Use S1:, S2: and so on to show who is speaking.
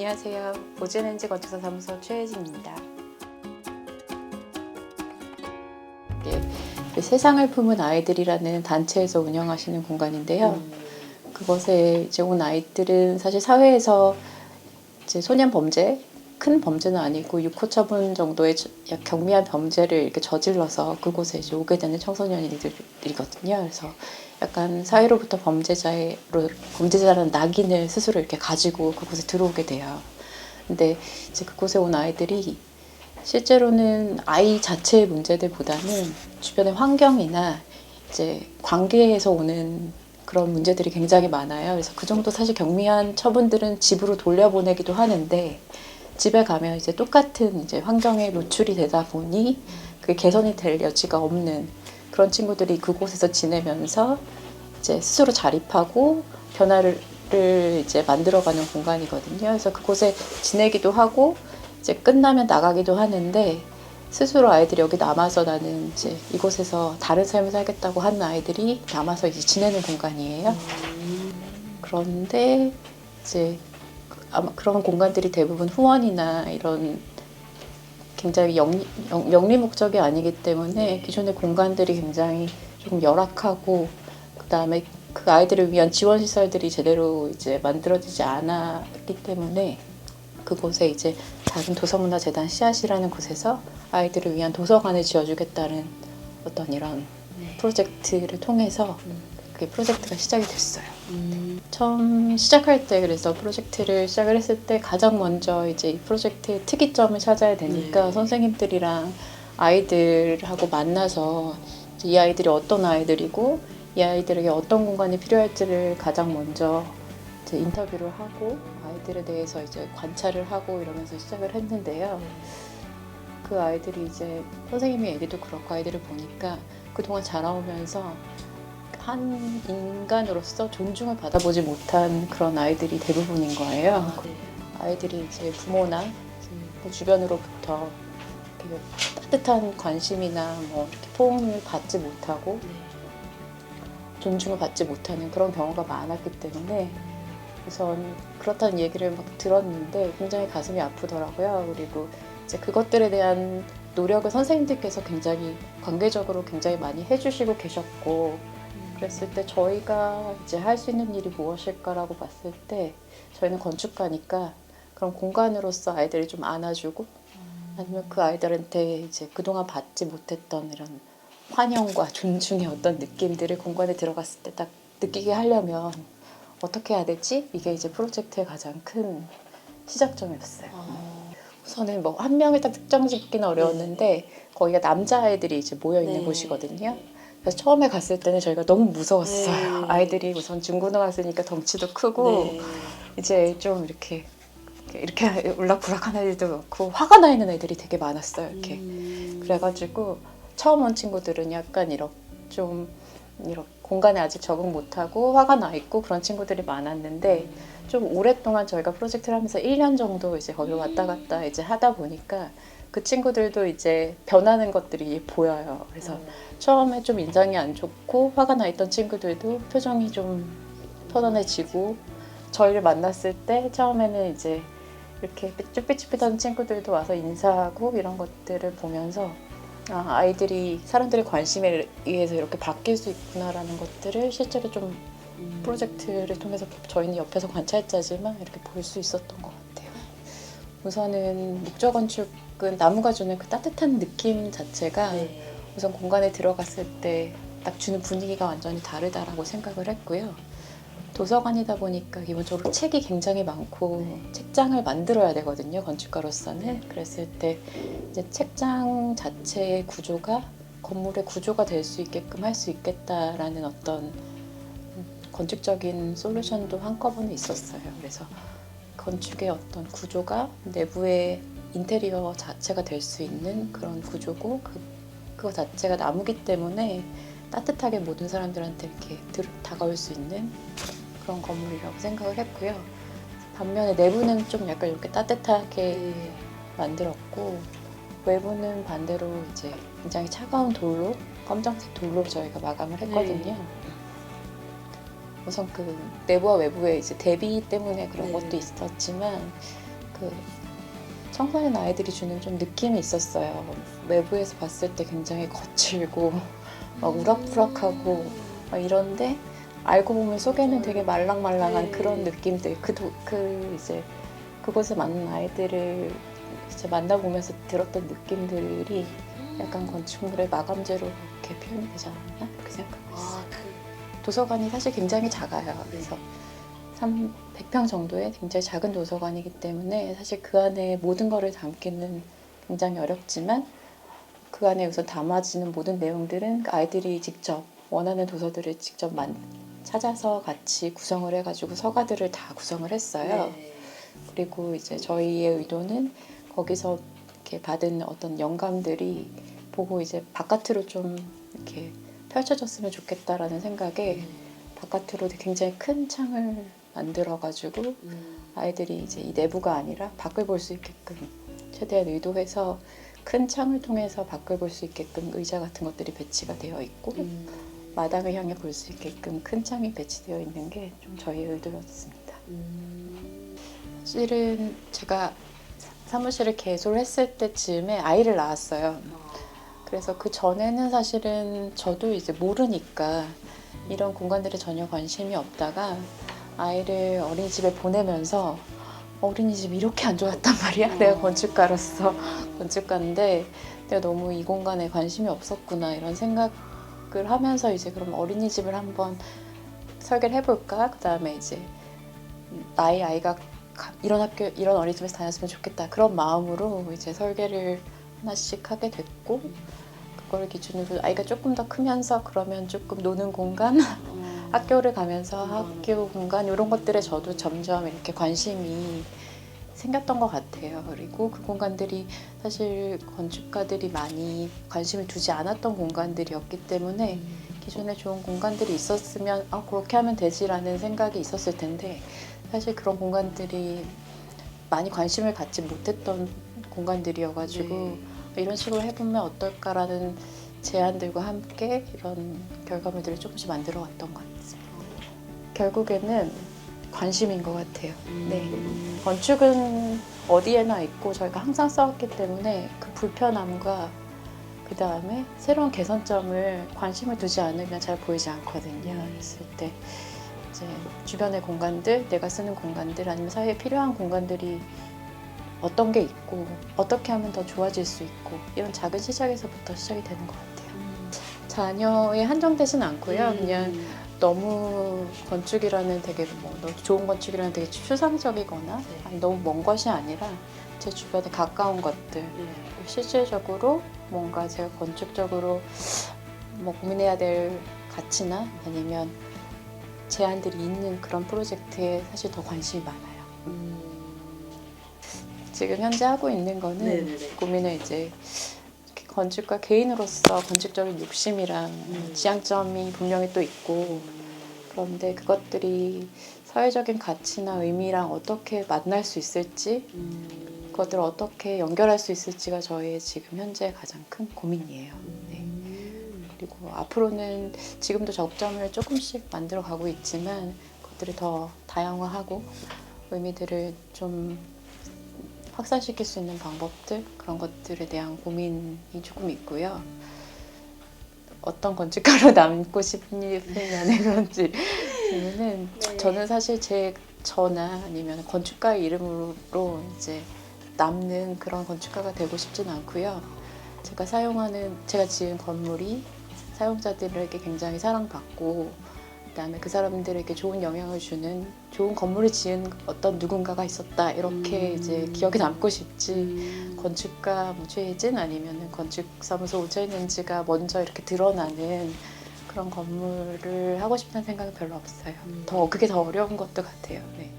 S1: 안녕하세요. 보즈렌즈 건축사 사무소 최혜진입니다. 세상을 품은 아이들이라는 단체에서 운영하시는 공간인데요. 그곳에 이제 온 아이들은 사실 사회에서 이제 소년 범죄, 큰 범죄는 아니고 육호 처분 정도의 경미한 범죄를 이렇게 저질러서 그곳에 이제 오게 되는 청소년이들이거든요. 그래서 약간 사회로부터 범죄자라는 낙인을 스스로 이렇게 가지고 그곳에 들어오게 돼요. 근데 이제 그곳에 온 아이들이 실제로는 아이 자체의 문제들보다는 주변의 환경이나 이제 관계에서 오는 그런 문제들이 굉장히 많아요. 그래서 그 정도 사실 경미한 처분들은 집으로 돌려보내기도 하는데 집에 가면 이제 똑같은 이제 환경에 노출이 되다 보니 그게 개선이 될 여지가 없는 그런 친구들이 그곳에서 지내면서 이제 스스로 자립하고 변화를 이제 만들어가는 공간이거든요. 그래서 그곳에 지내기도 하고 이제 끝나면 나가기도 하는데 스스로 아이들이 여기 남아서 나는 이제 이곳에서 다른 삶을 살겠다고 하는 아이들이 남아서 이제 지내는 공간이에요. 그런데 이제 아마 그런 공간들이 대부분 후원이나 이런 굉장히 영리 목적이 아니기 때문에 기존의 공간들이 굉장히 조금 열악하고 그다음에 그 아이들을 위한 지원 시설들이 제대로 이제 만들어지지 않았기 때문에 그곳에 이제 작은 도서문화재단 씨앗이라는 곳에서 아이들을 위한 도서관을 지어주겠다는 어떤 이런 프로젝트를 통해서 그게 프로젝트가 시작이 됐어요. 처음 시작할 때 그래서 프로젝트를 시작을 했을 때 가장 먼저 이제 이 프로젝트의 특이점을 찾아야 되니까 선생님들이랑 아이들하고 만나서 이 아이들이 어떤 아이들이고 이 아이들에게 어떤 공간이 필요할지를 가장 먼저 이제 인터뷰를 하고 아이들에 대해서 이제 관찰을 하고 이러면서 시작을 했는데요. 그 아이들이 이제 선생님의 얘기도 그렇고 아이들을 보니까 그동안 자라오면서 한 인간으로서 존중을 받아보지 못한 그런 아이들이 대부분인 거예요. 아이들이 이제 부모나 그 주변으로부터 따뜻한 관심이나 뭐 이렇게 포옹을 받지 못하고 존중을 받지 못하는 그런 경우가 많았기 때문에 우선 그렇다는 얘기를 막 들었는데 굉장히 가슴이 아프더라고요. 그리고 이제 그것들에 대한 노력을 선생님들께서 굉장히 관계적으로 굉장히 많이 해주시고 계셨고 그랬을 때 저희가 이제 할 수 있는 일이 무엇일까라고 봤을 때 저희는 건축가니까 그런 공간으로서 아이들을 좀 안아주고 아니면 그 아이들한테 이제 그동안 받지 못했던 이런 환영과 존중의 어떤 느낌들을 공간에 들어갔을 때 딱 느끼게 하려면 어떻게 해야 되지? 이게 이제 프로젝트의 가장 큰 시작점이었어요. 우선은 뭐 한 명을 딱 특정 짓기는 어려웠는데 거기가 남자아이들이 이제 모여있는 곳이거든요. 그래서 처음에 갔을 때는 저희가 너무 무서웠어요. 아이들이 우선 중고등학생이니까 덩치도 크고 이제 좀 이렇게 울락부락한 애들도 많고 화가 나 있는 애들이 되게 많았어요. 이렇게 그래가지고 처음 온 친구들은 약간 이렇게 공간에 아직 적응 못하고 화가 나 있고 그런 친구들이 많았는데 좀 오랫동안 저희가 프로젝트를 하면서 1년 정도 이제 거기 왔다 갔다 이제 하다 보니까 그 친구들도 이제 변하는 것들이 보여요. 그래서 처음에 좀 인상이 안 좋고 화가 나 있던 친구들도 표정이 좀 편안해지고 저희를 만났을 때 처음에는 이제 이렇게 쭈삣쭈삣하던 친구들도 와서 인사하고 이런 것들을 보면서 아이들이 사람들의 관심에 의해서 이렇게 바뀔 수 있구나라는 것들을 실제로 좀 프로젝트를 통해서 저희는 옆에서 관찰자지만 이렇게 볼 수 있었던 것 같아요. 우선은 목조 건축은 나무가 주는 그 따뜻한 느낌 자체가 우선 공간에 들어갔을 때 딱 주는 분위기가 완전히 다르다라고 생각을 했고요. 도서관이다 보니까 기본적으로 책이 굉장히 많고 책장을 만들어야 되거든요, 건축가로서는. 그랬을 때 이제 책장 자체의 구조가 건물의 구조가 될 수 있게끔 할 수 있겠다라는 어떤 건축적인 솔루션도 한꺼번에 있었어요. 그래서 건축의 어떤 구조가 내부의 인테리어 자체가 될 수 있는 그런 구조고 그거 자체가 나무기 때문에 따뜻하게 모든 사람들한테 이렇게 다가올 수 있는 그런 건물이라고 생각을 했고요. 반면에 내부는 좀 약간 이렇게 따뜻하게 만들었고 외부는 반대로 이제 굉장히 차가운 돌로 검정색 돌로 저희가 마감을 했거든요. 우선 그 내부와 외부의 이제 대비 때문에 그런 것도 있었지만 그 청소년 아이들이 주는 좀 느낌이 있었어요. 외부에서 봤을 때 굉장히 거칠고 막 우락부락하고 막 이런데 알고 보면 속에는 되게 말랑말랑한
S2: 네.
S1: 그런 느낌들. 이제 그곳에 맞는 아이들을 이제 만나보면서 들었던 느낌들이 약간 건축물의 마감재로 이렇게 표현이 되지 않았나 그렇게 생각하고 있어요. 도서관이 사실 굉장히 작아요. 그래서 100평 정도의 굉장히 작은 도서관이기 때문에 사실 그 안에 모든 거를 담기는 굉장히 어렵지만 그 안에 우선 담아지는 모든 내용들은 아이들이 직접 원하는 도서들을 직접 찾아서 같이 구성을 해가지고 서가들을 다 구성을 했어요.
S2: 네.
S1: 그리고 이제 저희의 의도는 거기서 이렇게 받은 어떤 영감들이 보고 이제 바깥으로 좀 이렇게 펼쳐졌으면 좋겠다라는 생각에 바깥으로 굉장히 큰 창을 만들어가지고 아이들이 이제 이 내부가 아니라 밖을 볼 수 있게끔 최대한 의도해서 큰 창을 통해서 밖을 볼 수 있게끔 의자 같은 것들이 배치가 되어 있고 마당을 향해 볼 수 있게끔 큰 창이 배치되어 있는 게 좀 저희의 의도였습니다. 사실은 제가 사무실을 개소했을 때쯤에 아이를 낳았어요. 그래서 그 전에는 사실은 저도 이제 모르니까 이런 공간들에 전혀 관심이 없다가 아이를 어린이집에 보내면서 어린이집 이렇게 안 좋았단 말이야. 내가 건축가로서 건축가인데 내가 너무 이 공간에 관심이 없었구나 이런 생각을 하면서 이제 그럼 어린이집을 한번 설계를 해볼까? 그 다음에 이제 나의 아이가 이런 학교, 이런 어린이집에서 다녔으면 좋겠다. 그런 마음으로 이제 설계를 하나씩 하게 됐고 그걸 기준으로 아이가 조금 더 크면서 그러면 조금 노는 공간, 학교를 가면서 학교 공간 이런 것들에 저도 점점 이렇게 관심이 생겼던 것 같아요. 그리고 그 공간들이 사실 건축가들이 많이 관심을 두지 않았던 공간들이었기 때문에 기존에 좋은 공간들이 있었으면 그렇게 하면 되지라는 생각이 있었을 텐데 사실 그런 공간들이 많이 관심을 갖지 못했던 공간들이어가지고 이런 식으로 해보면 어떨까라는 제안들과 함께 이런 결과물들을 조금씩 만들어왔던 것 같습니다. 결국에는 관심인 것 같아요. 네. 건축은 어디에나 있고 저희가 항상 써왔기 때문에 그 불편함과 그 다음에 새로운 개선점을 관심을 두지 않으면 잘 보이지 않거든요. 그랬을 때 이제 주변의 공간들, 내가 쓰는 공간들 아니면 사회에 필요한 공간들이 어떤 게 있고 어떻게 하면 더 좋아질 수 있고 이런 작은 시작에서부터 시작이 되는 것 같아요. 자녀에 한정되진 않고요. 그냥 너무 건축이라는 되게 너무 좋은 건축이라는 되게 추상적이거나 아니, 너무 먼 것이 아니라 제 주변에 가까운 것들 실질적으로 뭔가 제가 건축적으로 고민해야 될 가치나 아니면 제안들이 있는 그런 프로젝트에 사실 더 관심이 많아요. 지금 현재 하고 있는 거는 고민을 이제 건축가 개인으로서 건축적인 욕심이랑 지향점이 분명히 또 있고 그런데 그것들이 사회적인 가치나 의미랑 어떻게 만날 수 있을지 그것들을 어떻게 연결할 수 있을지가 저의 지금 현재 가장 큰 고민이에요. 네. 그리고 앞으로는 지금도 적점을 조금씩 만들어 가고 있지만 그것들을 더 다양화하고 의미들을 좀 확산시킬 수 있는 방법들 그런 것들에 대한 고민이 조금 있고요. 어떤 건축가로 남고 싶냐는 그런 질문은 저는 사실 저나 아니면 건축가의 이름으로 이제 남는 그런 건축가가 되고 싶진 않고요. 제가 지은 건물이 사용자들에게 굉장히 사랑받고 그다음에 그 사람들에게 좋은 영향을 주는 좋은 건물을 지은 어떤 누군가가 있었다 이렇게 이제 기억에 남고 싶지 건축가 최혜진 아니면 건축사무소 오재인지가 먼저 이렇게 드러나는 그런 건물을 하고 싶다는 생각은 별로 없어요. 그게 더 어려운 것도 같아요. 네.